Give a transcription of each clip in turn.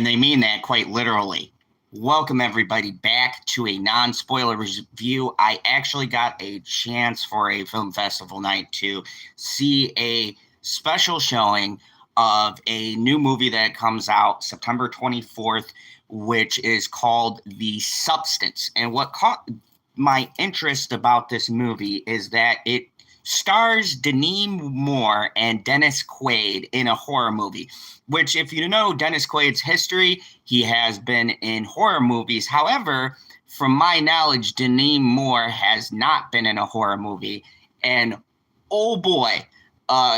and they mean that quite literally. Welcome, everybody, back to a non-spoiler review. I actually got a chance for a film festival night to see a special showing of a new movie that comes out September 24th, which is called The Substance. And what caught my interest about this movie is that it stars Demi Moore and Dennis Quaid in a horror movie, which, if you know Dennis Quaid's history, he has been in horror movies. However, from my knowledge, Demi Moore has not been in a horror movie. And oh boy,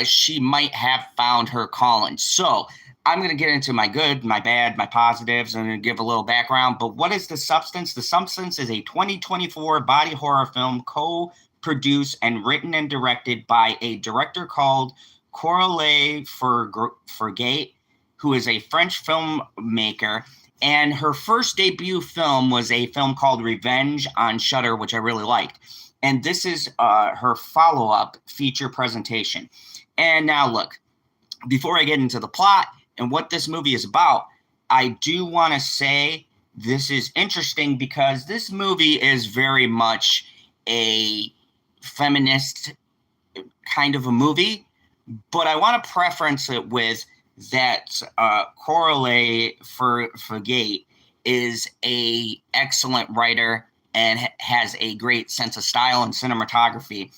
she might have found her calling. So I'm going to get into my good, my bad, my positives, and I'm going to give a little background. But what is The Substance? The Substance is a 2024 body horror film co-produced and written and directed by a director called Coralie Fergate, who is a French filmmaker. And her first debut film was a film called Revenge on Shudder, which I really liked. And this is her follow-up feature presentation. And now, look, before I get into the plot and what this movie is about, I do want to say this is interesting because this movie is very much a feminist kind of a movie, but I want to preference it with that Coralie Fergate is a excellent writer and has a great sense of style and cinematography.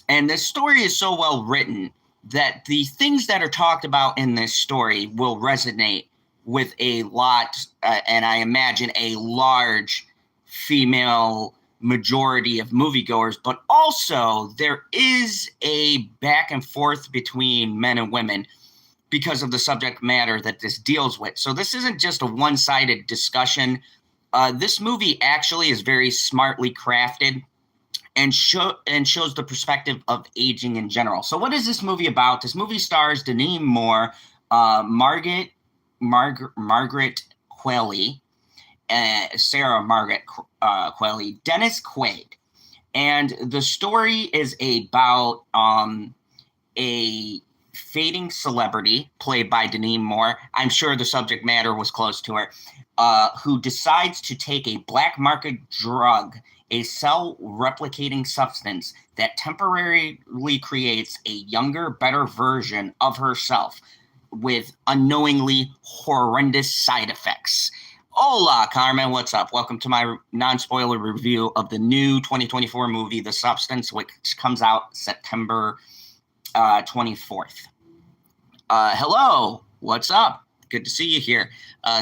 And this story is so well written that the things that are talked about in this story will resonate with a lot, and I imagine a large female majority of moviegoers, but also there is a back and forth between men and women because of the subject matter that this deals with. So this isn't just a one-sided discussion. This movie actually is very smartly crafted and shows the perspective of aging in general. So what is this movie about? This movie stars Demi Moore, Margaret Qualley, Sarah Margaret Qualley, Dennis Quaid. And the story is about a fading celebrity played by Demi Moore. I'm sure the subject matter was close to her, who decides to take a black market drug, a cell-replicating substance that temporarily creates a younger, better version of herself with unknowingly horrendous side effects. Hola, Carmen. What's up? Welcome to my non-spoiler review of the new 2024 movie, The Substance, which comes out September 24th. Hello. What's up? Good to see you here.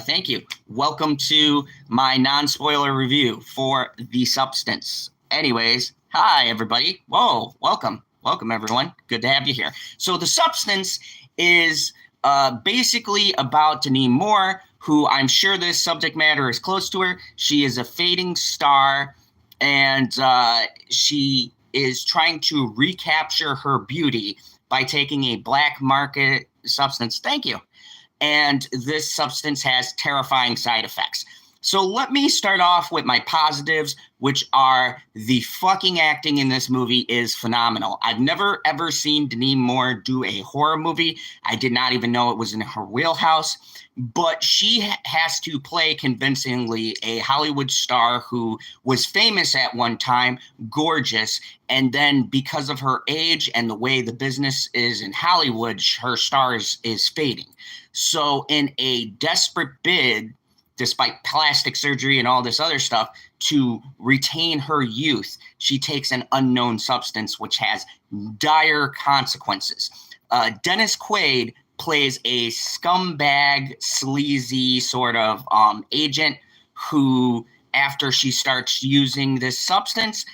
Thank you. Welcome to my non-spoiler review for The Substance. Anyways, hi, everybody. Whoa, welcome. Welcome, everyone. Good to have you here. So The Substance is basically about Demi Moore, who I'm sure this subject matter is close to her. She is a fading star, and she is trying to recapture her beauty by taking a black market substance. Thank you. And this substance has terrifying side effects. So let me start off with my positives, which are the fucking acting in this movie is phenomenal. I've never, ever seen Demi Moore do a horror movie. I did not even know it was in her wheelhouse. But she has to play convincingly a Hollywood star who was famous at one time, gorgeous, and then because of her age and the way the business is in Hollywood, her star is fading. So in a desperate bid, despite plastic surgery and all this other stuff, to retain her youth, she takes an unknown substance which has dire consequences. Dennis Quaid plays a scumbag, sleazy sort of agent who, after she starts using this substance,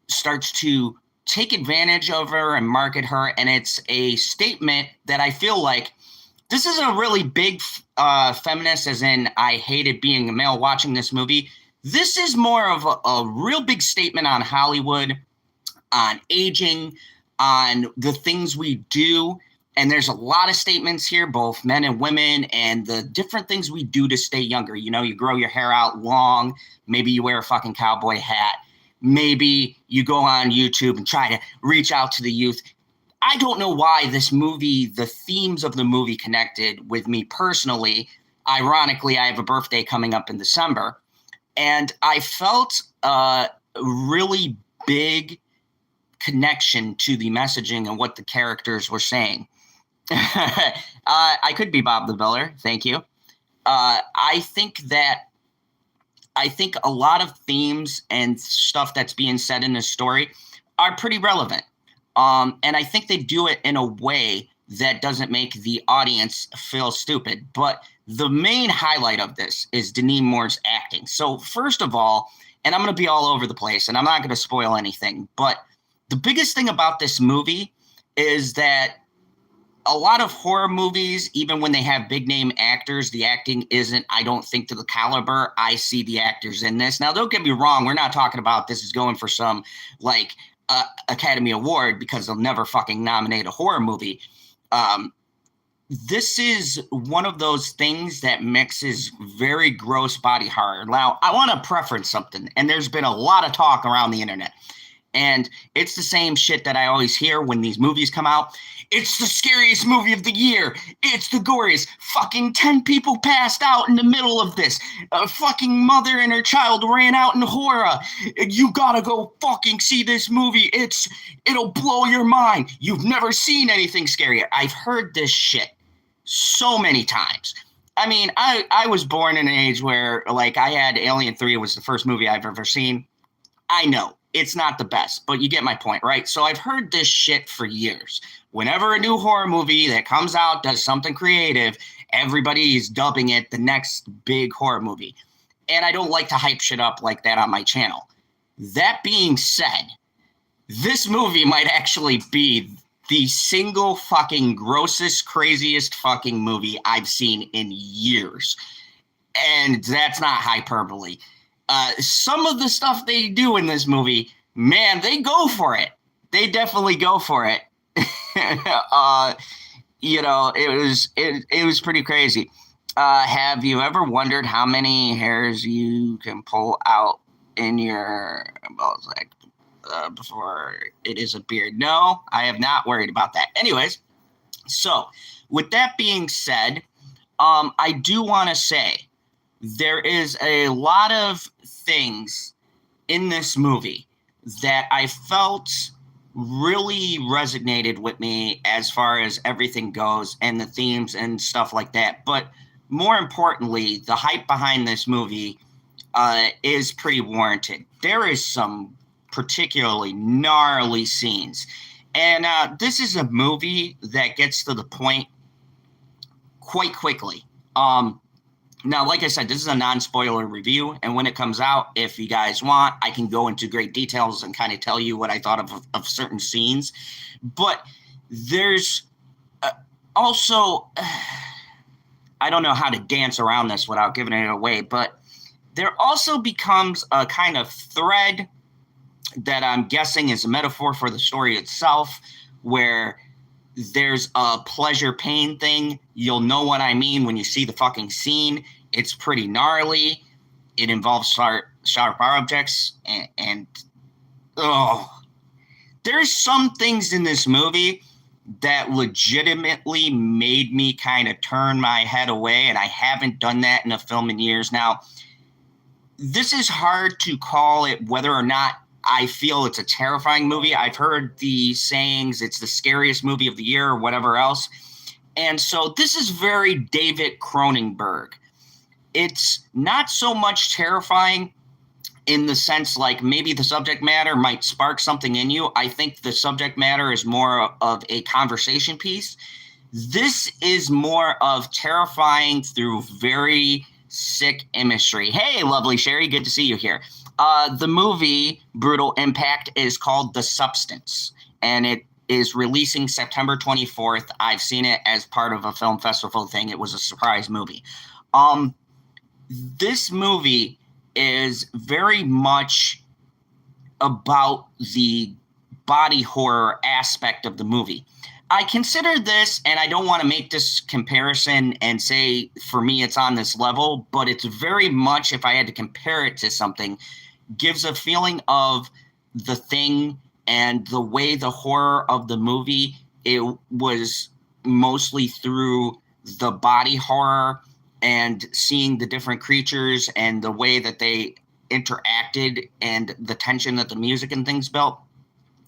starts to take advantage of her and market her. And it's a statement that I feel like this isn't a really big feminist, as in I hated being a male watching this movie. This is more of a real big statement on Hollywood, on aging, on the things we do. And there's a lot of statements here, both men and women, and the different things we do to stay younger. You know, you grow your hair out long. Maybe you wear a fucking cowboy hat. Maybe you go on YouTube and try to reach out to the youth. I don't know why this movie, the themes of the movie connected with me personally, ironically, I have a birthday coming up in December, and I felt a really big connection to the messaging and what the characters were saying. I could be Bob the Builder. Thank you. I think a lot of themes and stuff that's being said in this story are pretty relevant. And I think they do it in a way that doesn't make the audience feel stupid. But the main highlight of this is Demi Moore's acting. So first of all, and I'm going to be all over the place, and I'm not going to spoil anything, but the biggest thing about this movie is that a lot of horror movies, even when they have big name actors, the acting isn't, I don't think, to the caliber I see the actors in this. Now, don't get me wrong. We're not talking about this is going for some like Academy Award, because they'll never fucking nominate a horror movie. This is one of those things that mixes very gross body horror. Now, I want to preference something, and there's been a lot of talk around the internet, and it's the same shit that I always hear when these movies come out. It's the scariest movie of the year. It's the goriest. Fucking 10 people passed out in the middle of this. A fucking mother and her child ran out in horror. You gotta go fucking see this movie. It'll blow your mind. You've never seen anything scarier. I've heard this shit so many times. I mean, I was born in an age where, like, I had Alien 3. It was the first movie I've ever seen. I know it's not the best, but you get my point, right? So I've heard this shit for years. Whenever a new horror movie that comes out does something creative, everybody is dubbing it the next big horror movie. And I don't like to hype shit up like that on my channel. That being said, this movie might actually be the single fucking grossest, craziest fucking movie I've seen in years. And that's not hyperbole. Some of the stuff they do in this movie, man, they go for it. They definitely go for it. You know, it was pretty crazy. Have you ever wondered how many hairs you can pull out in your balls, like, before it is a beard? No, I have not worried about that. Anyways, so with that being said, I do want to say there is a lot of things in this movie that I felt really resonated with me as far as everything goes and the themes and stuff like that. But more importantly, the hype behind this movie is pretty warranted. There is some particularly gnarly scenes. And this is a movie that gets to the point quite quickly. Now, like I said, this is a non-spoiler review, and when it comes out, if you guys want, I can go into great details and kind of tell you what I thought of certain scenes. But there's also, I don't know how to dance around this without giving it away, but there also becomes a kind of thread that I'm guessing is a metaphor for the story itself, where there's a pleasure-pain thing. You'll know what I mean when you see the fucking scene. It's pretty gnarly. It involves sharp objects, and there's some things in this movie that legitimately made me kind of turn my head away, and I haven't done that in a film in years. Now, this is hard to call it whether or not I feel it's a terrifying movie. I've heard the sayings, it's the scariest movie of the year or whatever else. And so this is very David Cronenberg. It's not so much terrifying in the sense like maybe the subject matter might spark something in you. I think the subject matter is more of a conversation piece. This is more of terrifying through very sick imagery. Hey, lovely Sherry, good to see you here. The movie Brutal Impact is called The Substance, and it is releasing September 24th. I've seen it as part of a film festival thing. It was a surprise movie. This movie is very much about the body horror aspect of the movie. I consider this, and I don't want to make this comparison and say for me it's on this level, but it's very much, if I had to compare it to something, gives a feeling of The Thing, and the way the horror of the movie, it was mostly through the body horror and seeing the different creatures and the way that they interacted and the tension that the music and things built.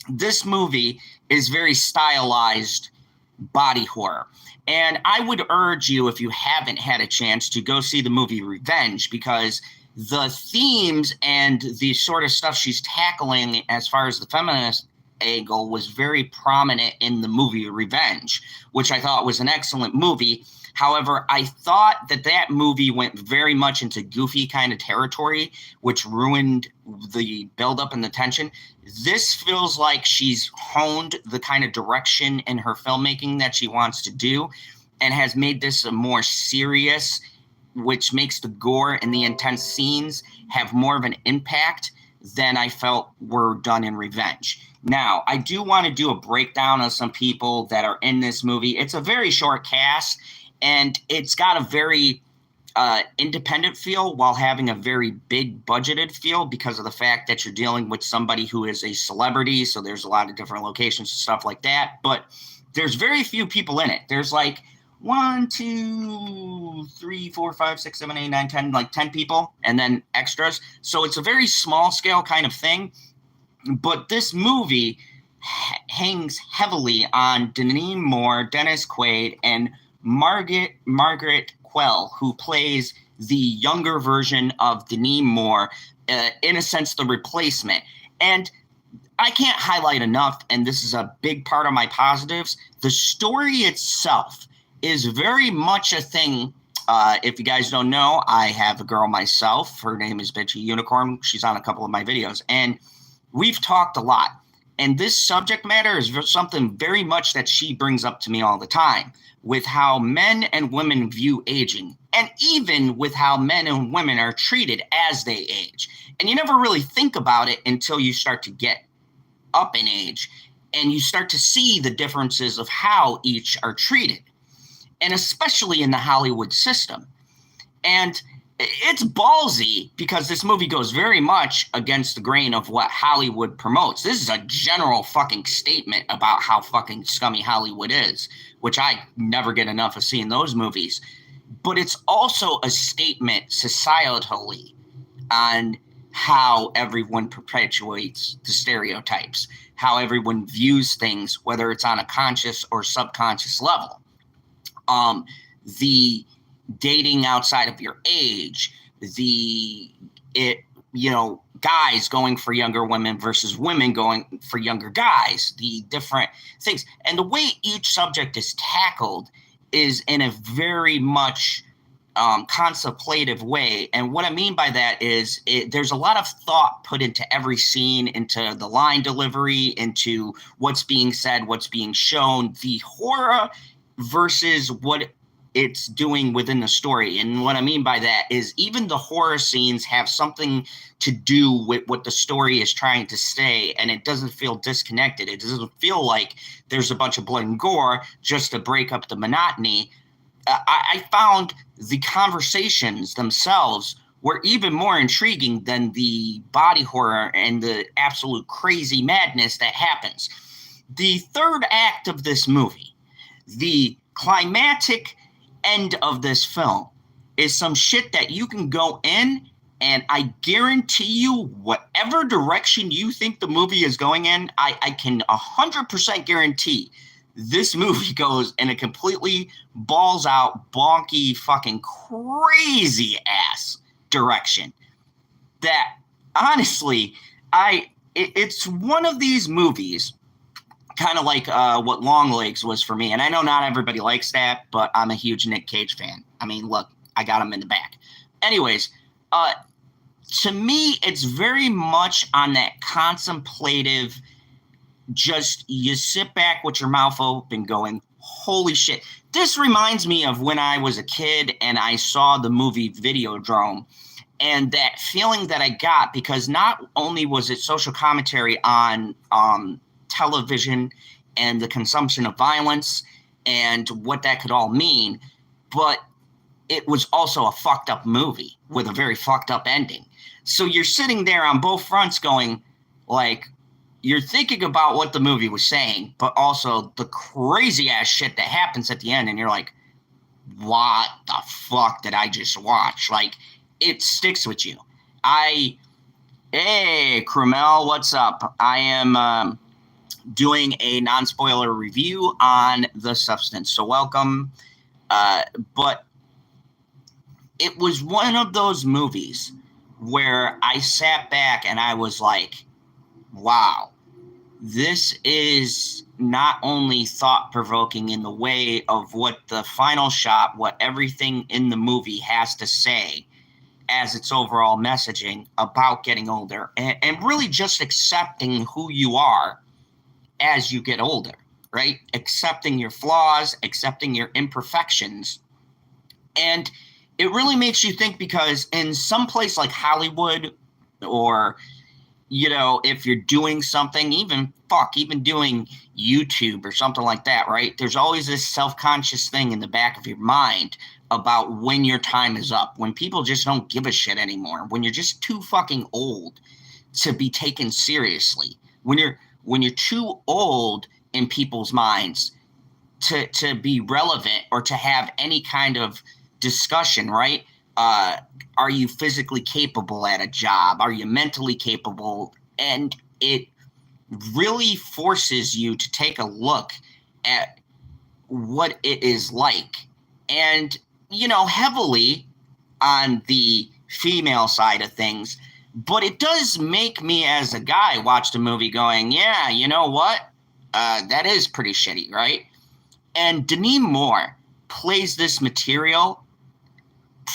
This movie is very stylized body horror. And I would urge you, if you haven't had a chance, to go see the movie Revenge, because the themes and the sort of stuff she's tackling as far as the feminist angle was very prominent in the movie Revenge, which I thought was an excellent movie. However, I thought that movie went very much into goofy kind of territory, which ruined the buildup and the tension. This feels like she's honed the kind of direction in her filmmaking that she wants to do and has made this a more serious, which makes the gore and the intense scenes have more of an impact than I felt were done in Revenge. Now, I do want to do a breakdown of some people that are in this movie. It's a very short cast, and it's got a very independent feel while having a very big budgeted feel because of the fact that you're dealing with somebody who is a celebrity. So there's a lot of different locations and stuff like that. But there's very few people in it. There's like 1, 2, 3, 4, 5, 6, 7, 8, 9, 10, like 10 people and then extras. So it's a very small scale kind of thing. But this movie hangs heavily on Demi Moore, Dennis Quaid, and Margaret Quell, who plays the younger version of Demi Moore, in a sense, the replacement. And I can't highlight enough, and this is a big part of my positives, the story itself is very much a thing. If you guys don't know, I have a girl myself. Her name is Bitchy Unicorn. She's on a couple of my videos, and we've talked a lot. And this subject matter is something very much that she brings up to me all the time, with how men and women view aging, and even with how men and women are treated as they age. And you never really think about it until you start to get up in age, and you start to see the differences of how each are treated, and especially in the Hollywood system. And it's ballsy because this movie goes very much against the grain of what Hollywood promotes. This is a general fucking statement about how fucking scummy Hollywood is, which I never get enough of seeing those movies. But it's also a statement societally on how everyone perpetuates the stereotypes, how everyone views things, whether it's on a conscious or subconscious level. The dating outside of your age, guys going for younger women versus women going for younger guys, the different things. And the way each subject is tackled is in a very much contemplative way. And what I mean by that is there's a lot of thought put into every scene, into the line delivery, into what's being said, what's being shown, the horror versus what it's doing within the story. And what I mean by that is even the horror scenes have something to do with what the story is trying to say, and it doesn't feel disconnected. It doesn't feel like there's a bunch of blood and gore just to break up the monotony. I found the conversations themselves were even more intriguing than the body horror and the absolute crazy madness that happens. The third act of this movie, the climactic end of this film, is some shit that you can go in, and I guarantee you whatever direction you think the movie is going in, I can 100% guarantee this movie goes in a completely balls out, bonky, fucking crazy ass direction that honestly, it's one of these movies kind of like what Longlegs was for me. And I know not everybody likes that, but I'm a huge Nick Cage fan. I mean, look, I got him in the back. Anyways, to me, it's very much on that contemplative, just you sit back with your mouth open going, holy shit. This reminds me of when I was a kid and I saw the movie Videodrome, and that feeling that I got, because not only was it social commentary on television and the consumption of violence and what that could all mean, but it was also a fucked up movie with a very fucked up ending. So you're sitting there on both fronts going, like, you're thinking about what the movie was saying, but also the crazy ass shit that happens at the end, and you're like, what the fuck did I just watch? Like, it sticks with you. Hey, Krumel, what's up? I am doing a non-spoiler review on The Substance, so welcome. But it was one of those movies where I sat back and I was like, wow, this is not only thought-provoking in the way of what the final shot, what everything in the movie has to say as its overall messaging about getting older and really just accepting who you are as you get older, right? Accepting your flaws, accepting your imperfections. And it really makes you think, because in some place like Hollywood, or, you know, if you're doing something, even doing YouTube or something like that, right? There's always this self-conscious thing in the back of your mind about when your time is up, when people just don't give a shit anymore, when you're just too fucking old to be taken seriously, when you're too old in people's minds to be relevant or to have any kind of discussion, right? Are you physically capable at a job? Are you mentally capable? And it really forces you to take a look at what it is like. And, you know, heavily on the female side of things, but it does make me as a guy watch the movie going, yeah, you know what? That is pretty shitty, right? And Demi Moore plays this material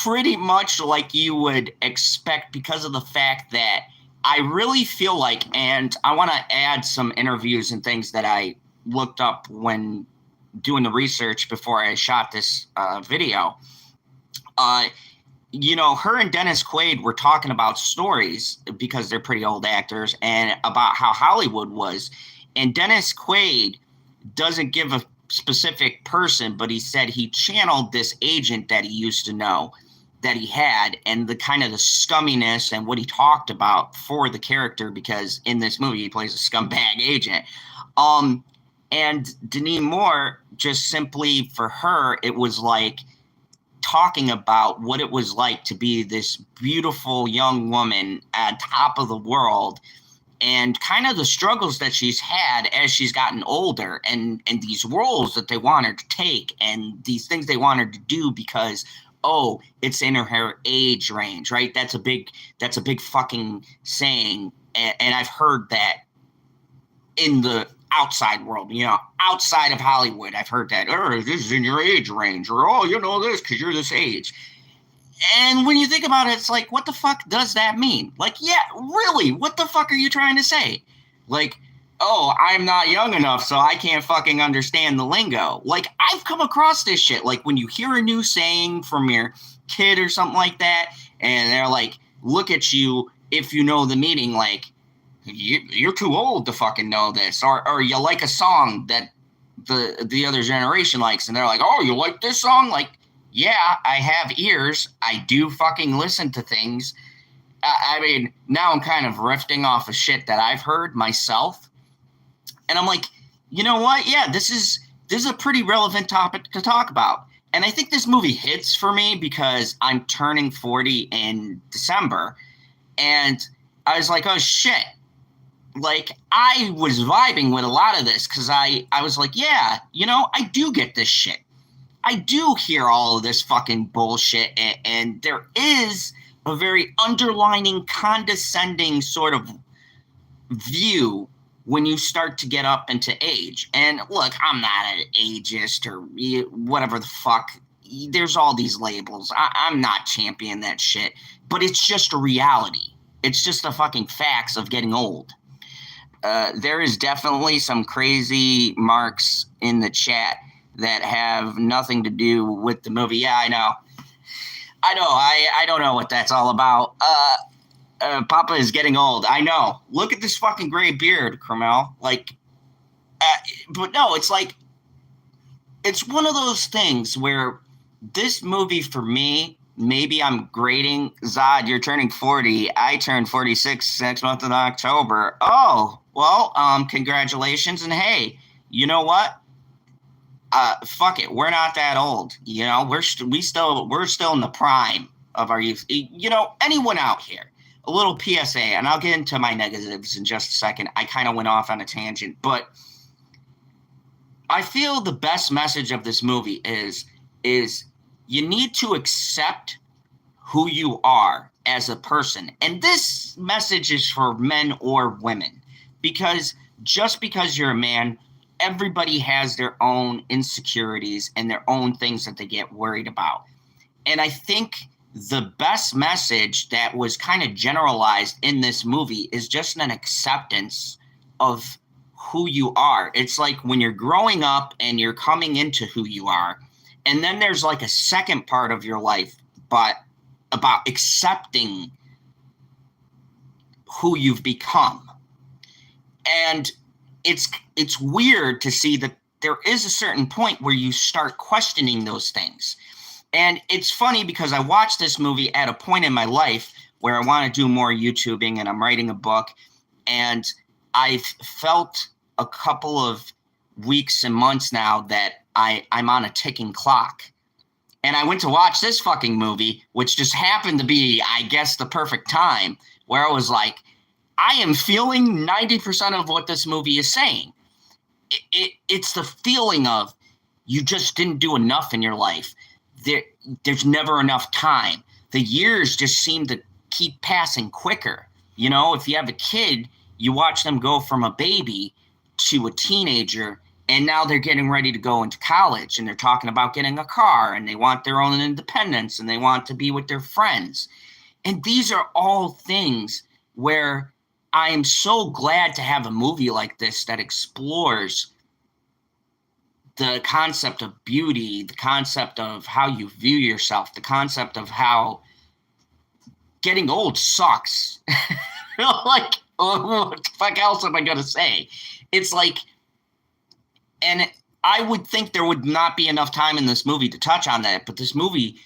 pretty much like you would expect, because of the fact that I really feel like, and I want to add some interviews and things that I looked up when doing the research before I shot this video. You know, her and Dennis Quaid were talking about stories, because they're pretty old actors, and about how Hollywood was. And Dennis Quaid doesn't give a specific person, but he said he channeled this agent that he used to know, that he had, and the kind of the scumminess and what he talked about for the character, because in this movie he plays a scumbag agent. And Demi Moore, just simply for her, it was like talking about what it was like to be this beautiful young woman at top of the world, and kind of the struggles that she's had as she's gotten older, and these roles that they want her to take, and these things they want her to do because, oh, it's in her age range, right? That's a big fucking saying. And I've heard that in the outside world, you know, outside of Hollywood, I've heard that, oh, this is in your age range, or, oh, you know this because you're this age. And when you think about it, it's like, what the fuck does that mean? Like, yeah, really, what the fuck are you trying to say? Like, oh, I'm not young enough, so I can't fucking understand the lingo. Like, I've come across this shit. Like, when you hear a new saying from your kid or something like that, and they're like, look at you if you know the meaning, like, you're too old to fucking know this. Or you like a song that the other generation likes, and they're like, oh, you like this song? Like, yeah, I have ears. I do fucking listen to things. I mean, now I'm kind of riffing off of shit that I've heard myself. And I'm like, you know what? Yeah, this is a pretty relevant topic to talk about. And I think this movie hits for me because I'm turning 40 in December. And I was like, oh, shit. Like, I was vibing with a lot of this because I was like, yeah, you know, I do get this shit. I do hear all of this fucking bullshit. And there is a very underlining, condescending sort of view when you start to get up into age. And look, I'm not an ageist or whatever the fuck. There's all these labels. I'm not championing that shit. But it's just a reality. It's just the fucking facts of getting old. There is definitely some crazy marks in the chat that have nothing to do with the movie. Yeah, I know. I don't know what that's all about. Papa is getting old. I know. Look at this fucking gray beard, Krumel. Like, but no, it's like, it's one of those things where this movie for me, maybe I'm grading. Zod, you're turning 40. I turn 46 next month in October. Oh, well, congratulations. And hey, you know what? fuck it, we're not that old. You know, we're still in the prime of our youth. You know, anyone out here, a little PSA, and I'll get into my negatives in just a second. I kind of went off on a tangent, but I feel the best message of this movie is you need to accept who you are as a person. And this message is for men or women, because just because you're a man, everybody has their own insecurities and their own things that they get worried about. And I think the best message that was kind of generalized in this movie is just an acceptance of who you are. It's like when you're growing up and you're coming into who you are, and then there's like a second part of your life, but about accepting who you've become. And it's weird to see that there is a certain point where you start questioning those things. And it's funny because I watched this movie at a point in my life where I want to do more YouTubing and I'm writing a book, and I've felt a couple of weeks and months now that I'm on a ticking clock. And I went to watch this fucking movie, which just happened to be, I guess, the perfect time, where I was like, I am feeling 90% of what this movie is saying. It's the feeling of you just didn't do enough in your life. There's never enough time. The years just seem to keep passing quicker. You know, if you have a kid, you watch them go from a baby to a teenager, and now they're getting ready to go into college, and they're talking about getting a car, and they want their own independence, and they want to be with their friends. And these are all things where I am so glad to have a movie like this that explores the concept of beauty, the concept of how you view yourself, the concept of how getting old sucks. Like, what the fuck else am I going to say? It's like, and I would think there would not be enough time in this movie to touch on that, but this movie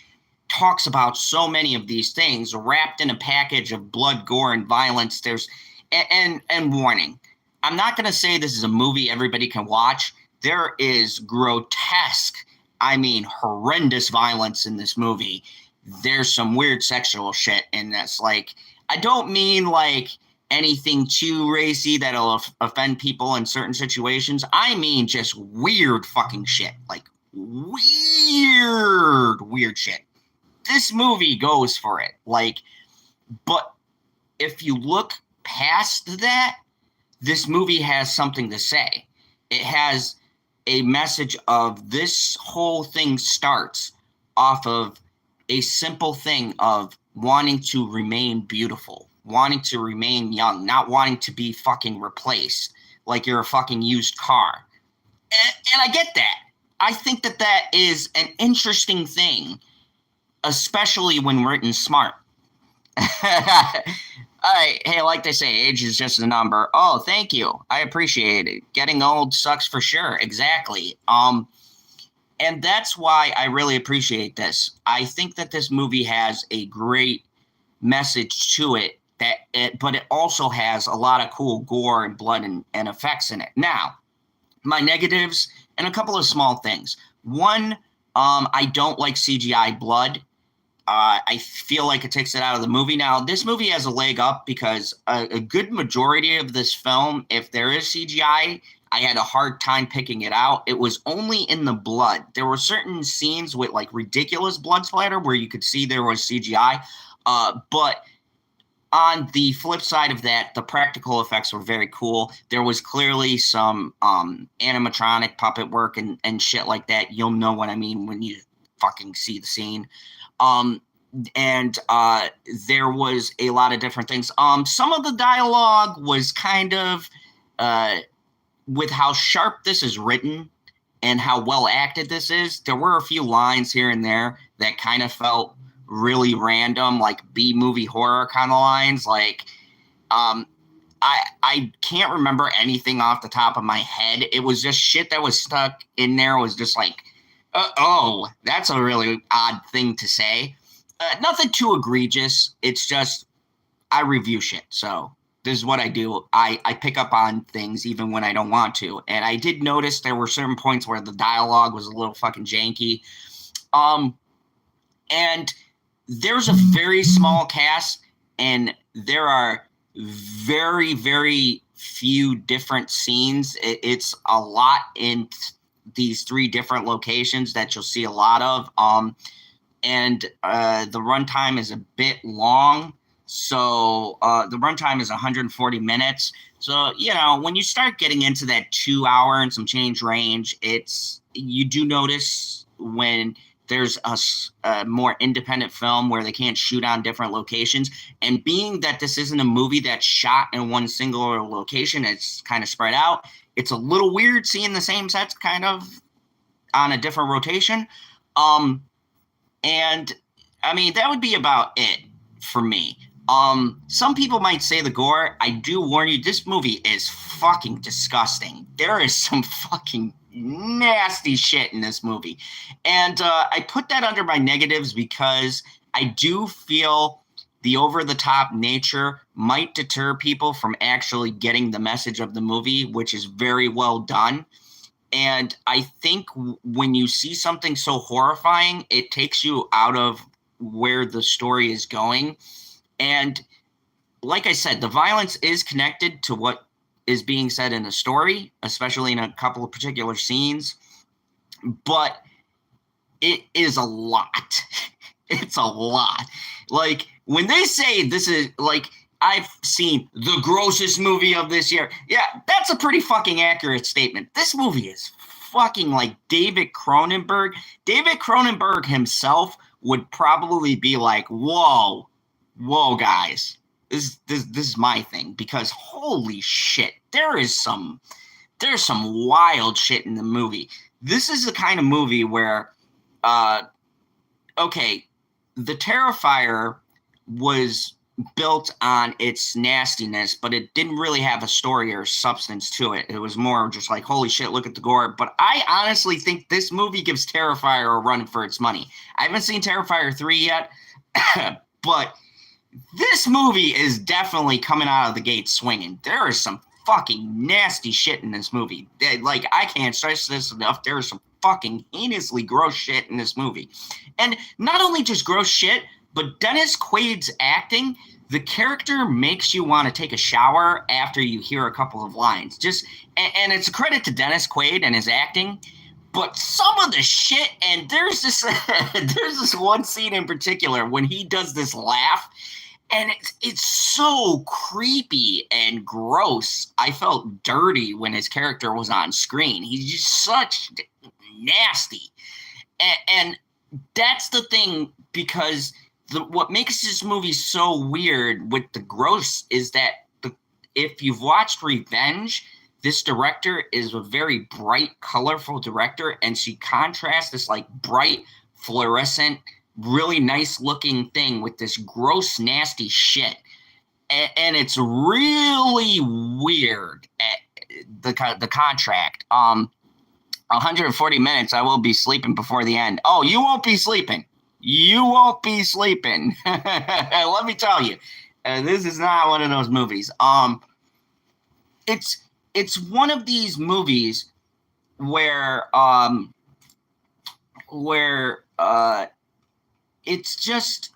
talks about so many of these things wrapped in a package of blood, gore, and violence. There's, and warning, I'm not going to say this is a movie everybody can watch. There is grotesque, I mean, horrendous violence in this movie. There's some weird sexual shit in this. Like, I don't mean like anything too racy that'll offend people in certain situations. I mean just weird fucking shit. Like, weird shit. This movie goes for it. Like, but if you look past that, this movie has something to say. It has a message of this whole thing starts off of a simple thing of wanting to remain beautiful, wanting to remain young, not wanting to be fucking replaced like you're a fucking used car. And I get that. I think that that is an interesting thing, especially when written smart. All right, hey, like they say, age is just a number. Oh, thank you. I appreciate it. Getting old sucks for sure. Exactly. And that's why I really appreciate this. I think that this movie has a great message to it, but it also has a lot of cool gore and blood and effects in it. Now, my negatives and a couple of small things. One, I don't like CGI blood. I feel like it takes it out of the movie. Now, this movie has a leg up because a good majority of this film, if there is CGI, I had a hard time picking it out. It was only in the blood. There were certain scenes with like ridiculous blood splatter where you could see there was CGI. But on the flip side of that, the practical effects were very cool. There was clearly some animatronic puppet work and shit like that. You'll know what I mean when you fucking see the scene. And there was a lot of different things. Some of the dialogue was kind of, with how sharp this is written and how well acted this is, there were a few lines here and there that kind of felt really random, like B-movie horror kind of lines. Like, I can't remember anything off the top of my head. It was just shit that was stuck in there. It was just like, oh, that's a really odd thing to say. Nothing too egregious. It's just, I review shit, so this is what I do. I pick up on things even when I don't want to. And I did notice there were certain points where the dialogue was a little fucking janky. And there's a very small cast, and there are very, very few different scenes. It's a lot in these 3 different locations that you'll see a lot of. And the runtime is a bit long. So the runtime is 140 minutes. So, you know, when you start getting into that 2 hour and some change range, you do notice when there's a more independent film where they can't shoot on different locations. And being that this isn't a movie that's shot in one singular location, it's kind of spread out. It's a little weird seeing the same sets kind of on a different rotation. And I mean, that would be about it for me. Some people might say the gore. I do warn you, this movie is fucking disgusting. There is some fucking nasty shit in this movie. And I put that under my negatives because I do feel the over-the-top nature might deter people from actually getting the message of the movie, which is very well done. And I think when you see something so horrifying, it takes you out of where the story is going. And like I said, the violence is connected to what is being said in the story, especially in a couple of particular scenes. But it is a lot. It's a lot. Like, when they say this is, like, I've seen the grossest movie of this year. Yeah, that's a pretty fucking accurate statement. This movie is fucking like David Cronenberg. David Cronenberg himself would probably be like, whoa, guys. This is my thing, because holy shit, there's some wild shit in the movie. This is the kind of movie where, okay, the Terrifier was built on its nastiness, but it didn't really have a story or substance to it. It was more just like, holy shit, look at the gore. But I honestly think this movie gives Terrifier a run for its money. I haven't seen Terrifier 3 yet, but this movie is definitely coming out of the gate swinging. There is some fucking nasty shit in this movie. Like, I can't stress this enough. There is some fucking heinously gross shit in this movie. And not only just gross shit, but Dennis Quaid's acting, the character makes you want to take a shower after you hear a couple of lines. And it's a credit to Dennis Quaid and his acting, but some of the shit, and there's this one scene in particular when he does this laugh, and it's so creepy and gross. I felt dirty when his character was on screen. He's just such nasty. And that's the thing, because what makes this movie so weird with the gross is that if you've watched Revenge, this director is a very bright, colorful director, and she contrasts this like bright, fluorescent, really nice looking thing with this gross, nasty shit. And it's really weird, the contract. 140 minutes, I will be sleeping before the end. Oh, you won't be sleeping. You won't be sleeping. Let me tell you, this is not one of those movies. It's one of these movies where it's just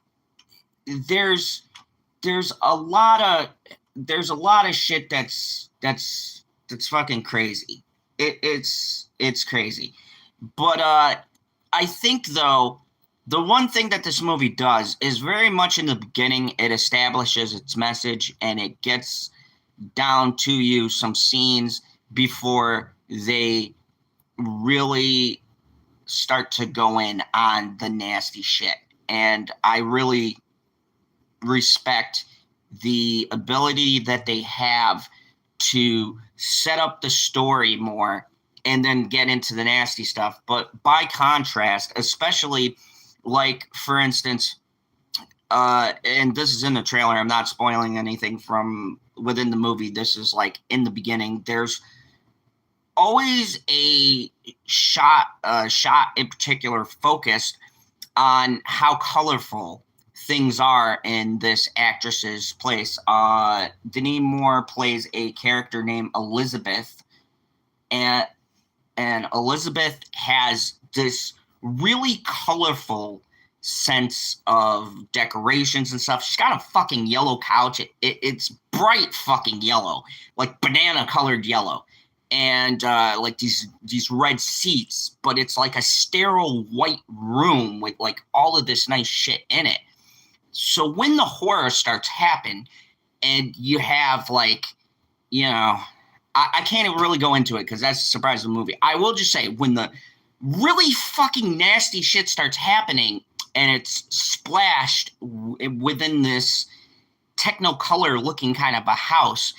there's a lot of shit that's fucking crazy. It's crazy. But I think though, the one thing that this movie does is very much in the beginning, it establishes its message and it gets down to you some scenes before they really start to go in on the nasty shit. And I really respect the ability that they have to set up the story more and then get into the nasty stuff. But by contrast, especially like, for instance, and this is in the trailer, I'm not spoiling anything from within the movie. This is like in the beginning. There's always a shot in particular focused on how colorful things are in this actress's place. Demi Moore plays a character named Elizabeth, and Elizabeth has this really colorful sense of decorations and stuff. She's got a fucking yellow couch. It's bright fucking yellow, like banana colored yellow, and like these red seats, but it's like a sterile white room with like all of this nice shit in it. So when the horror starts happening, and you have like, you know, I can't even really go into it because that's a surprise of the movie. I will just say, when the really fucking nasty shit starts happening and it's splashed within this technicolor looking kind of a house,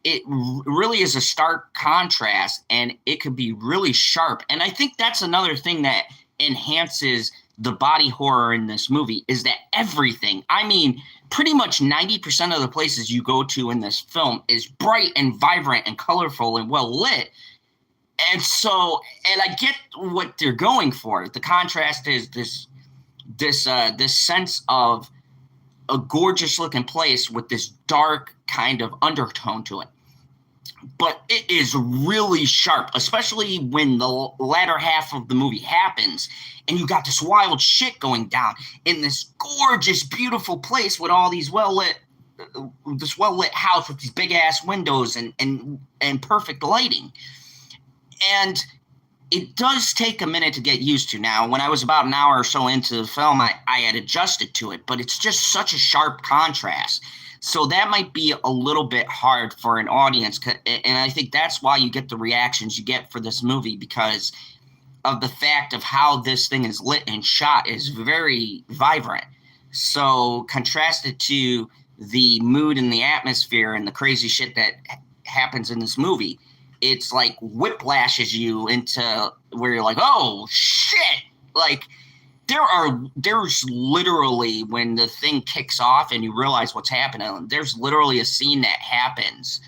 it really is a stark contrast, and it could be really sharp. And I think that's another thing that enhances the body horror in this movie, is that everything, I mean, pretty much 90% of the places you go to in this film is bright and vibrant and colorful and well lit. And so, and I get what they're going for. The contrast is this sense of a gorgeous looking place with this dark kind of undertone to it. But it is really sharp, especially when the latter half of the movie happens and you got this wild shit going down in this gorgeous, beautiful place with all these this well-lit house with these big-ass windows and perfect lighting. And it does take a minute to get used to. Now, when I was about an hour or so into the film, I had adjusted to it, but it's just such a sharp contrast. So that might be a little bit hard for an audience, and I think that's why you get the reactions you get for this movie, because of the fact of how this thing is lit and shot is very vibrant. So contrasted to the mood and the atmosphere and the crazy shit that happens in this movie, it's like whiplashes you into where you're like, oh shit, like there's literally, when the thing kicks off and you realize what's happening, there's literally a scene that happens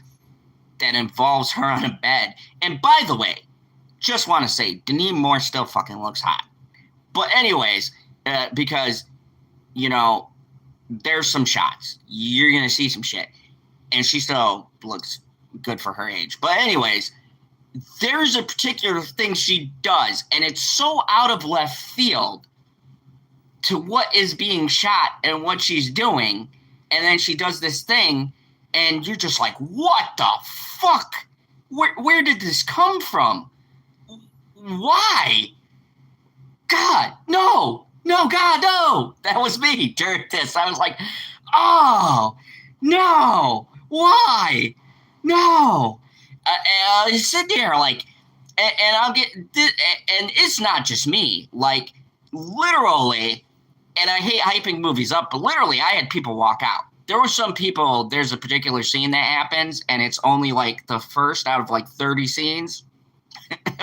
that involves her on a bed. And by the way, just want to say, Demi Moore still fucking looks hot. But anyways, because, you know, there's some shots. You're going to see some shit. And she still looks good for her age. But anyways, there's a particular thing she does, and it's so out of left field to what is being shot and what she's doing, and then she does this thing, and you're just like, what the fuck? Where did this come from? Why? God, no, God, no. That was me during this. I was like, oh, no, why? No. And I sit there like, and I'll get, and it's not just me, like, literally. And I hate hyping movies up, but literally I had people walk out. There were some people, there's a particular scene that happens, and it's only like the first out of like 30 scenes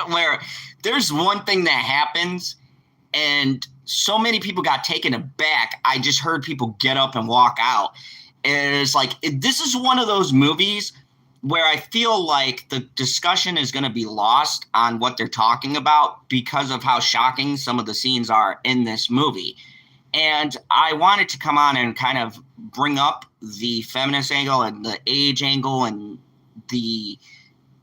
where there's one thing that happens, and so many people got taken aback. I just heard people get up and walk out. And it's like, this is one of those movies where I feel like the discussion is going to be lost on what they're talking about because of how shocking some of the scenes are in this movie. And I wanted to come on and kind of bring up the feminist angle and the age angle and the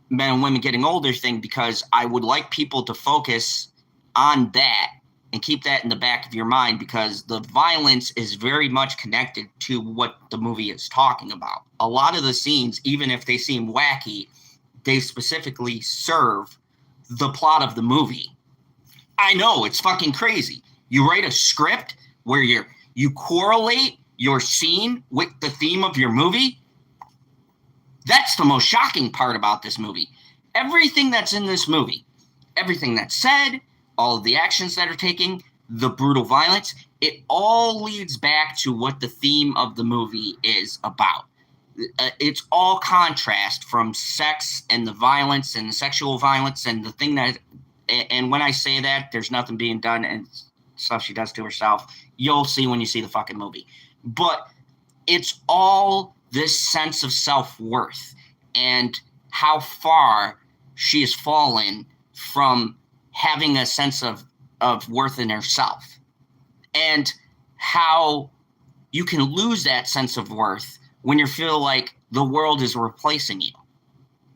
men and women getting older thing, because I would like people to focus on that and keep that in the back of your mind, because the violence is very much connected to what the movie is talking about. A lot of the scenes, even if they seem wacky, they specifically serve the plot of the movie. I know, it's fucking crazy. You write a script where you correlate your scene with the theme of your movie. That's the most shocking part about this movie. Everything that's in this movie, everything that's said, all of the actions that are taken, the brutal violence, it all leads back to what the theme of the movie is about. It's all contrast from sex and the violence and the sexual violence and the thing that, and when I say that, there's nothing being done and stuff she does to herself, you'll see when you see the fucking movie. But it's all this sense of self-worth and how far she has fallen from having a sense of worth in herself, and how you can lose that sense of worth when you feel like the world is replacing you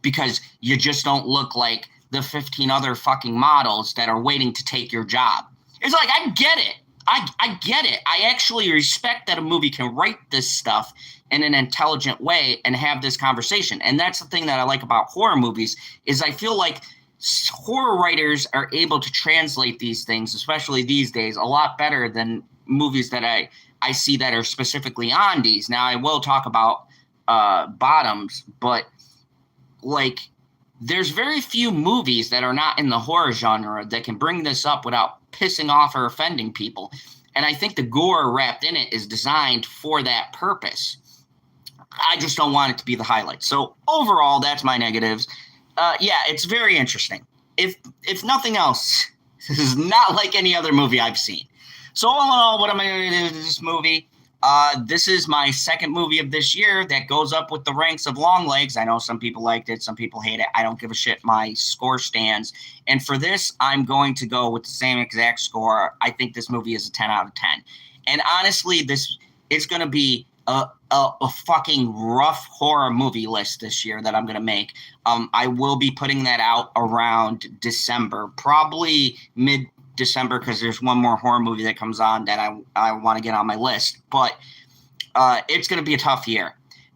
because you just don't look like the 15 other fucking models that are waiting to take your job. It's like, I get it. I get it. I actually respect that a movie can write this stuff in an intelligent way and have this conversation. And that's the thing that I like about horror movies is I feel like horror writers are able to translate these things, especially these days, a lot better than movies that I see that are specifically on these. Now, I will talk about bottoms, but like there's very few movies that are not in the horror genre that can bring this up without pissing off or offending people. And I think the gore wrapped in it is designed for that purpose. I just don't want it to be the highlight. So overall, that's my negatives. Yeah, it's very interesting. If nothing else, this is not like any other movie I've seen. So all in all, what am I going to do with this movie? This is my second movie of this year that goes up with the ranks of Longlegs. I know some people liked it, some people hate it. I don't give a shit. My score stands. And for this, I'm going to go with the same exact score. I think this movie is a 10 out of 10. And honestly, this is going to be a fucking rough horror movie list this year that I'm going to make. I will be putting that out around December, probably mid-December, because there's one more horror movie that comes on that I want to get on my list. But it's going to be a tough year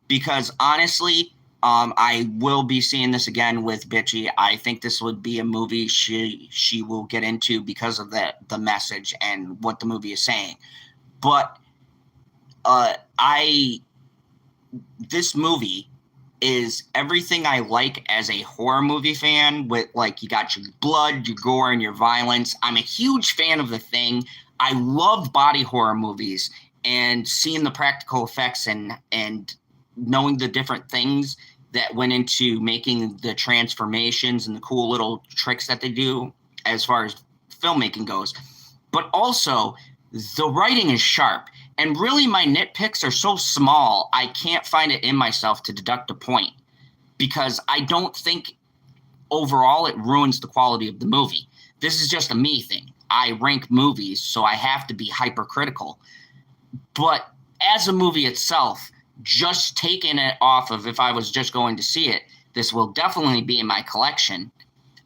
because honestly, I will be seeing this again with Bitchy. I think this would be a movie she will get into because of the message and what the movie is saying. But this movie is everything I like as a horror movie fan, with like you got your blood, your gore, and your violence. I'm a huge fan of The Thing. I love body horror movies and seeing the practical effects and knowing the different things that went into making the transformations and the cool little tricks that they do as far as filmmaking goes. But also, the writing is sharp. And really, my nitpicks are so small, I can't find it in myself to deduct a point because I don't think overall it ruins the quality of the movie. This is just a me thing. I rank movies, so I have to be hypercritical. But as a movie itself, just taking it off of if I was just going to see it, this will definitely be in my collection.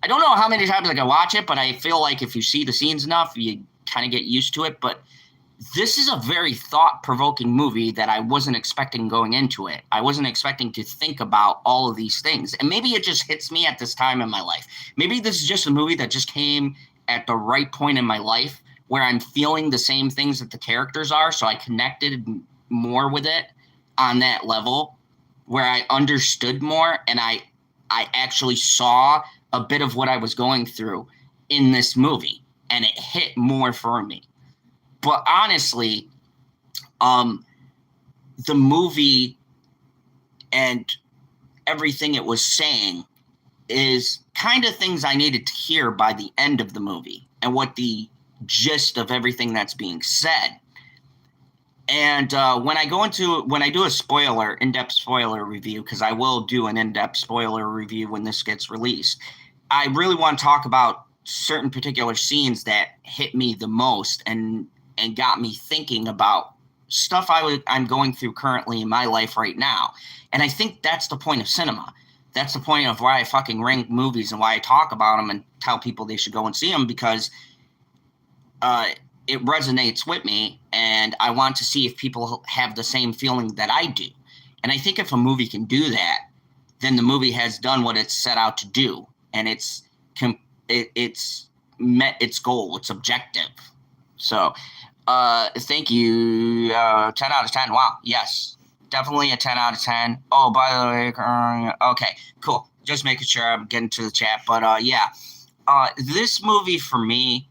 I don't know how many times I can watch it, but I feel like if you see the scenes enough, you kind of get used to it. But this is a very thought-provoking movie that I wasn't expecting going into it. I wasn't expecting to think about all of these things. And maybe it just hits me at this time in my life. Maybe this is just a movie that just came at the right point in my life where I'm feeling the same things that the characters are, so I connected more with it on that level where I understood more and I actually saw a bit of what I was going through in this movie, and it hit more for me. But honestly, the movie and everything it was saying is kind of things I needed to hear by the end of the movie and what the gist of everything that's being said. And when I do a in-depth spoiler review, because I will do an in-depth spoiler review when this gets released, I really want to talk about certain particular scenes that hit me the most and got me thinking about stuff I'm going through currently in my life right now. And I think that's the point of cinema. That's the point of why I fucking rank movies and why I talk about them and tell people they should go and see them, because it resonates with me, and I want to see if people have the same feeling that I do. And I think if a movie can do that, then the movie has done what it's set out to do, and it's met its goal, its objective. So, thank you. 10 out of 10. Wow. Yes. Definitely a 10 out of 10. Oh, by the way, okay, cool. Just making sure I'm getting to the chat. But, yeah. This movie for me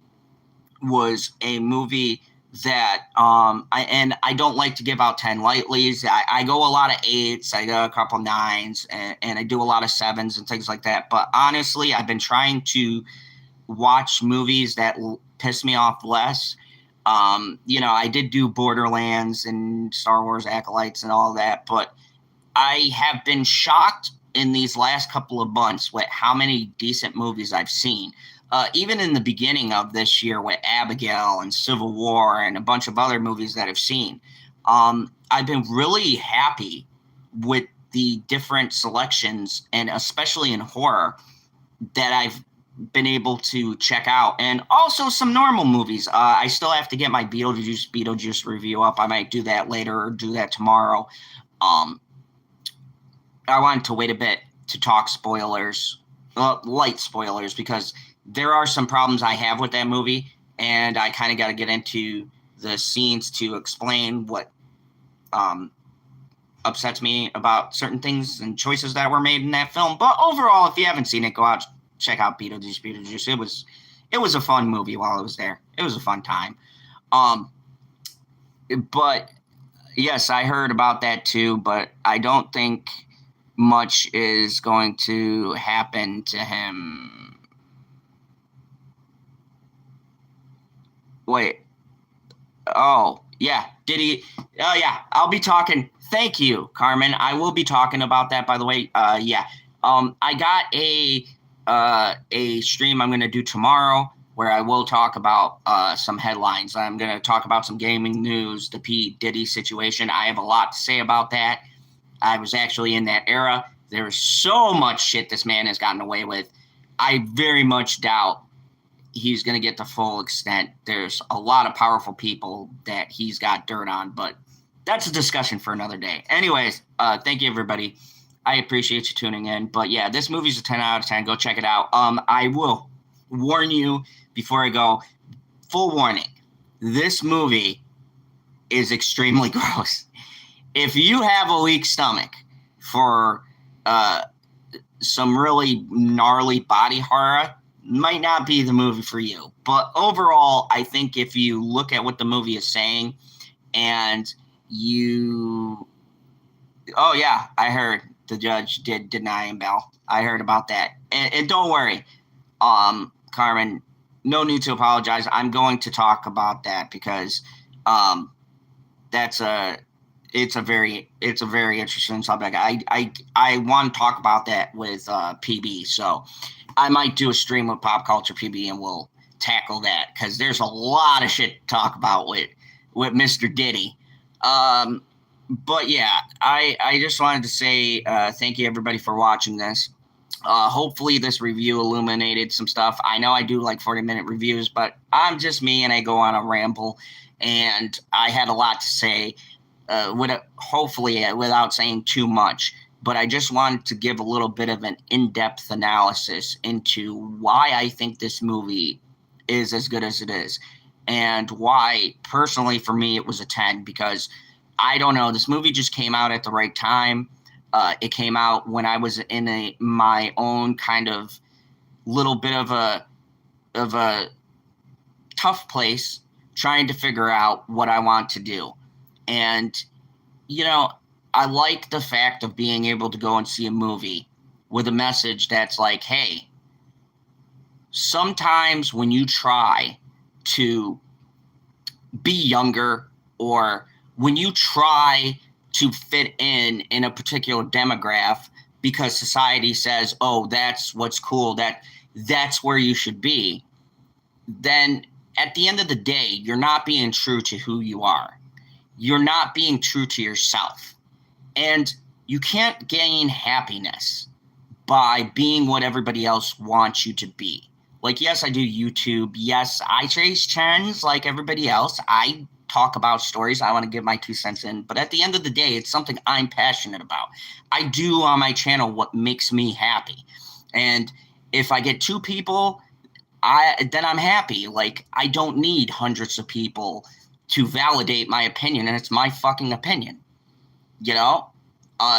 was a movie that, I don't like to give out 10 lightly. I go a lot of 8s. I go a couple 9s, and I do a lot of 7s and things like that. But honestly, I've been trying to watch movies that piss me off less. I did do Borderlands and Star Wars Acolytes and all that, but I have been shocked in these last couple of months with how many decent movies I've seen. Even in the beginning of this year with Abigail and Civil War and a bunch of other movies that I've seen. I've been really happy with the different selections, and especially in horror, that I've been able to check out, and also some normal movies. I still have to get my Beetlejuice review up. I might do that later or do that tomorrow. Um, I wanted to wait a bit to talk spoilers, light spoilers, because there are some problems I have with that movie, and I kind of got to get into the scenes to explain what upsets me about certain things and choices that were made in that film. But overall, if you haven't seen it, go out, check out Beetlejuice. It was a fun movie while I was there. It was a fun time. But yes, I heard about that too, but I don't think much is going to happen to him. Wait. Oh, yeah. Did he? Oh, yeah. I'll be talking. Thank you, Carmen. I will be talking about that, by the way. Yeah. I got a stream I'm going to do tomorrow where I will talk about some headlines. I'm going to talk about some gaming news, the P. Diddy situation. I have a lot to say about that. I was actually in that era. There's so much shit this man has gotten away with. I very much doubt he's going to get the full extent. There's a lot of powerful people that he's got dirt on, but that's a discussion for another day. Anyways, thank you, everybody. I appreciate you tuning in. But yeah, this movie's a 10 out of 10. Go check it out. I will warn you before I go, full warning, this movie is extremely gross. If you have a weak stomach for some really gnarly body horror, might not be the movie for you. But overall, I think if you look at what the movie is saying and you... Oh, yeah, I heard the judge did deny him bail. I heard about that. And don't worry, Carmen, no need to apologize. I'm going to talk about that because it's a very interesting subject. I want to talk about that with PB. So I might do a stream with Pop Culture PB and we'll tackle that because there's a lot of shit to talk about with Mr. Diddy. But yeah, I just wanted to say thank you everybody for watching this. Hopefully this review illuminated some stuff. I know I do like 40-minute reviews, but I'm just me and I go on a ramble, and I had a lot to say. Hopefully without saying too much, but I just wanted to give a little bit of an in-depth analysis into why I think this movie is as good as it is, and why, personally, for me, it was a 10, because I don't know, this movie just came out at the right time. It came out when I was in my own kind of little bit of a tough place, trying to figure out what I want to do. And, you know, I like the fact of being able to go and see a movie with a message that's like, hey, sometimes when you try to be younger, or when you try to fit in a particular demographic because society says, oh, that's what's cool, that's where you should be, then at the end of the day, you're not being true to who you are. You're not being true to yourself. And you can't gain happiness by being what everybody else wants you to be. Like, yes, I do YouTube. Yes, I chase trends like everybody else. I talk about stories. I want to give my 2 cents in. But at the end of the day, it's something I'm passionate about. I do on my channel what makes me happy. And if I get 2 people, then I'm happy. Like, I don't need hundreds of people to validate my opinion, and it's my fucking opinion. You know?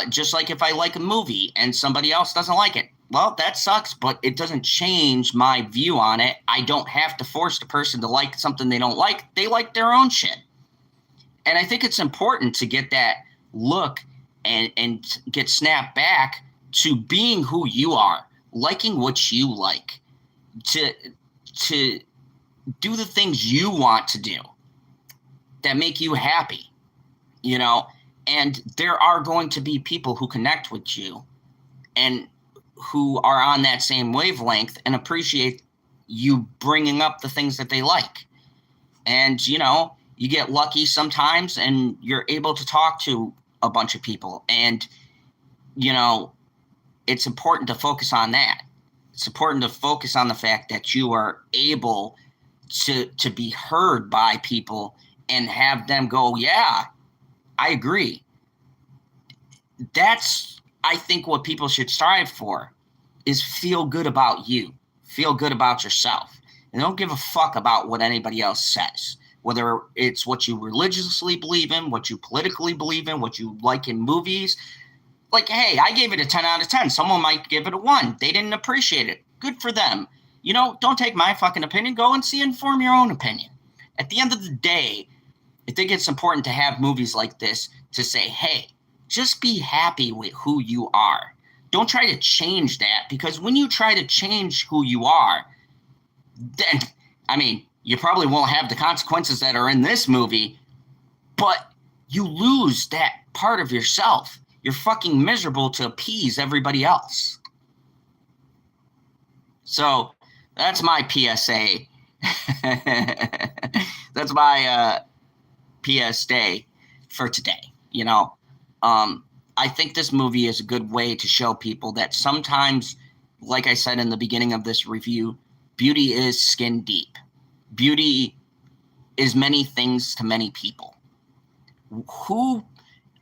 Just like if I like a movie and somebody else doesn't like it. Well, that sucks, but it doesn't change my view on it. I don't have to force the person to like something they don't like. They like their own shit. And I think it's important to get that look and get snapped back to being who you are, liking what you like, to do the things you want to do that make you happy, you know? And there are going to be people who connect with you and who are on that same wavelength and appreciate you bringing up the things that they like. And, you know, You get lucky sometimes and you're able to talk to a bunch of people. And, you know, it's important to focus on that. It's important to focus on the fact that you are able to be heard by people and have them go, yeah, I agree. That's, I think, what people should strive for, is feel good about you. Feel good about yourself. And don't give a fuck about what anybody else says. Whether it's what you religiously believe in, what you politically believe in, what you like in movies. Like, hey, I gave it a 10 out of 10. Someone might give it a 1. They didn't appreciate it. Good for them. You know, don't take my fucking opinion. Go and see and form your own opinion. At the end of the day, I think it's important to have movies like this to say, hey, just be happy with who you are. Don't try to change that, because when you try to change who you are, then, I mean, you probably won't have the consequences that are in this movie, but you lose that part of yourself. You're fucking miserable to appease everybody else. So that's my PSA. That's my PSA for today. You know, I think this movie is a good way to show people that sometimes, like I said in the beginning of this review, beauty is skin deep. Beauty is many things to many people.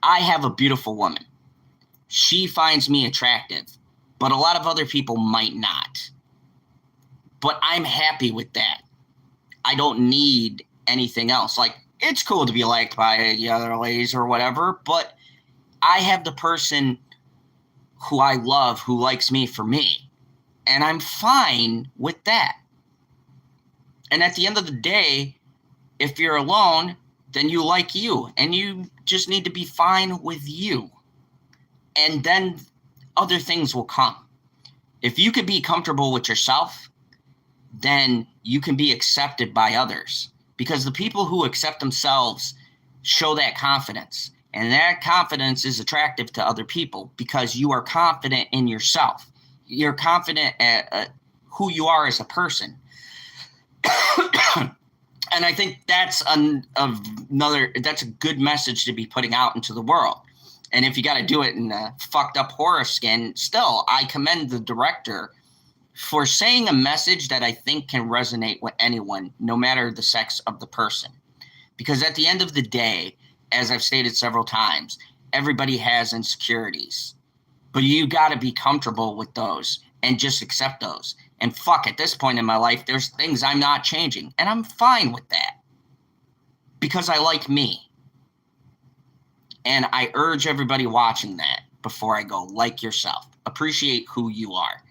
I have a beautiful woman. She finds me attractive, but a lot of other people might not. But I'm happy with that. I don't need anything else. Like, it's cool to be liked by the other ladies or whatever, but I have the person who I love who likes me for me. And I'm fine with that. And at the end of the day, if you're alone, then you like you. And you just need to be fine with you. And then other things will come. If you could be comfortable with yourself, then you can be accepted by others. Because the people who accept themselves show that confidence. And that confidence is attractive to other people because you are confident in yourself. You're confident at who you are as a person. And I think that's that's a good message to be putting out into the world. And if you got to do it in a fucked up horror skin, still, I commend the director for saying a message that I think can resonate with anyone, no matter the sex of the person. Because at the end of the day, as I've stated several times, everybody has insecurities. But you got to be comfortable with those and just accept those. And fuck, at this point in my life, there's things I'm not changing. And I'm fine with that. Because I like me. And I urge everybody watching that before I go, like yourself. Appreciate who you are.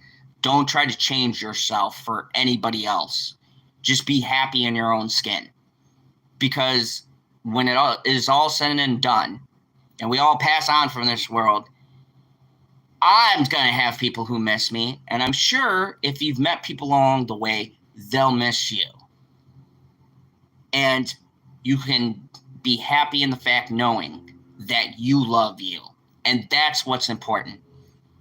Don't try to change yourself for anybody else. Just be happy in your own skin. Because when it all is all said and done, and we all pass on from this world, I'm going to have people who miss me. And I'm sure if you've met people along the way, they'll miss you. And you can be happy in the fact knowing that you love you. And that's what's important.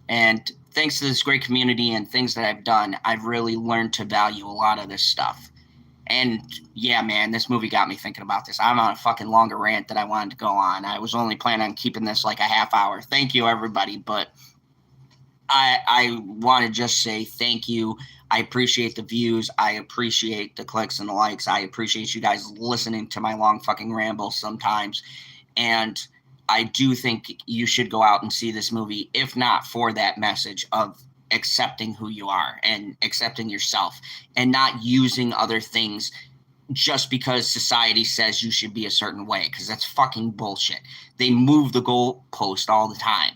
And thanks to this great community and things that I've done, I've really learned to value a lot of this stuff. And yeah, man, this movie got me thinking about this. I'm on a fucking longer rant that I wanted to go on. I was only planning on keeping this like a half hour. Thank you, everybody. But I want to just say thank you. I appreciate the views. I appreciate the clicks and the likes. I appreciate you guys listening to my long fucking rambles sometimes. And I do think you should go out and see this movie, if not for that message of accepting who you are and accepting yourself and not using other things just because society says you should be a certain way, because that's fucking bullshit. They move the goalpost all the time.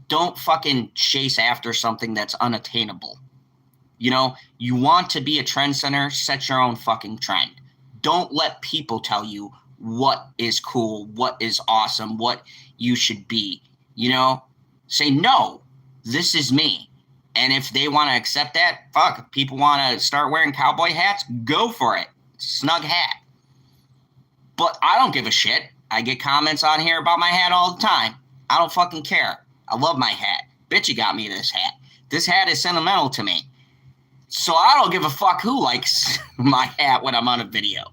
Don't fucking chase after something that's unattainable. You know, you want to be a trendsetter, set your own fucking trend. Don't let people tell you what is cool, what is awesome, what you should be. You know, say, no, this is me. And if they want to accept that, fuck, if people want to start wearing cowboy hats, go for it. Snug hat. But I don't give a shit. I get comments on here about my hat all the time. I don't fucking care. I love my hat. Bitch, you got me this hat. This hat is sentimental to me. So I don't give a fuck who likes my hat when I'm on a video.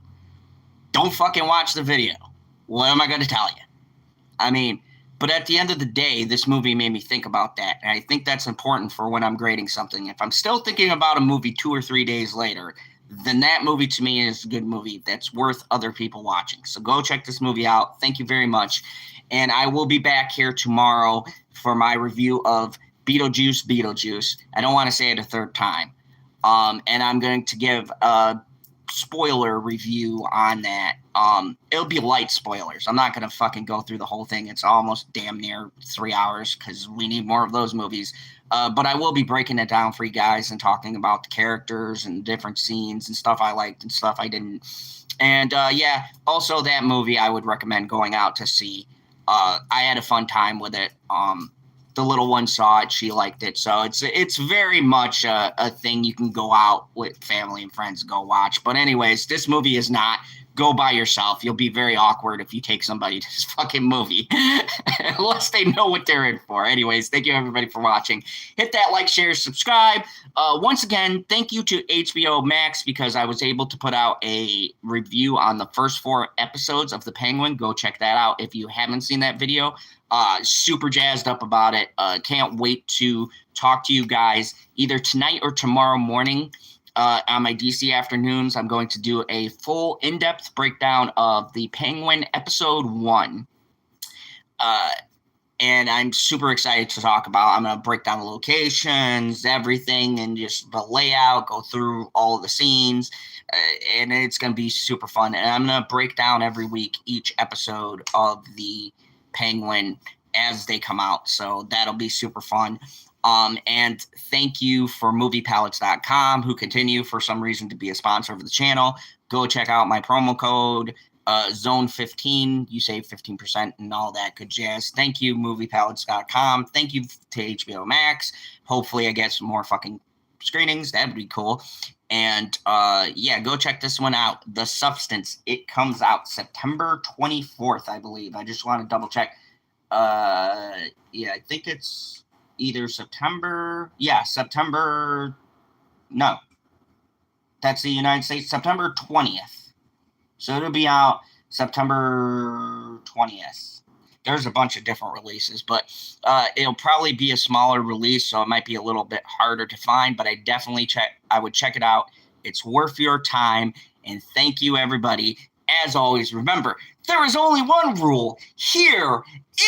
don't fucking watch the video. What am I going to tell you? I mean, but at the end of the day, this movie made me think about that. And I think that's important for when I'm grading something. If I'm still thinking about a movie 2 or 3 days later, then that movie to me is a good movie that's worth other people watching. So go check this movie out. Thank you very much. And I will be back here tomorrow for my review of Beetlejuice. I don't want to say it a third time. And I'm going to give a spoiler review on that. It'll be light spoilers. I'm not going to fucking go through the whole thing. It's almost damn near 3 hours because we need more of those movies. But I will be breaking it down for you guys and talking about the characters and different scenes and stuff I liked and stuff I didn't. And yeah, also that movie I would recommend going out to see. I had a fun time with it. The little one saw it, she liked it, so it's very much a thing you can go out with family and friends and go watch. But anyways, this movie is not. Go by yourself. You'll be very awkward if you take somebody to this fucking movie, unless they know what they're in for. Anyways, thank you everybody for watching. Hit that like, share, subscribe. Once again, thank you to HBO Max because I was able to put out a review on the first 4 episodes of The Penguin. Go check that out if you haven't seen that video. Super jazzed up about it. Can't wait to talk to you guys either tonight or tomorrow morning. On my DC afternoons, I'm going to do a full in-depth breakdown of The Penguin episode 1. And I'm super excited to talk about. I'm going to break down the locations, everything, and just the layout, go through all of the scenes. And it's going to be super fun. And I'm going to break down every week each episode of The Penguin as they come out. So that'll be super fun. And thank you for moviepalettes.com, who continue for some reason to be a sponsor of the channel. Go check out my promo code, zone15. You save 15% and all that good jazz. Thank you, moviepalettes.com. Thank you to HBO Max. Hopefully I get some more fucking screenings. That'd be cool. And yeah, go check this one out. The Substance. It comes out September 24th, I believe. I just want to double check. Yeah, I think it's either September. Yeah, September. No, that's the United States. September 20th. So it'll be out September 20th. There's a bunch of different releases, but it'll probably be a smaller release, so it might be a little bit harder to find, but I would check it out. It's worth your time, and thank you, everybody. As always, remember, there is only one rule here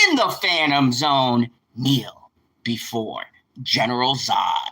in the Phantom Zone. Kneel before General Zod.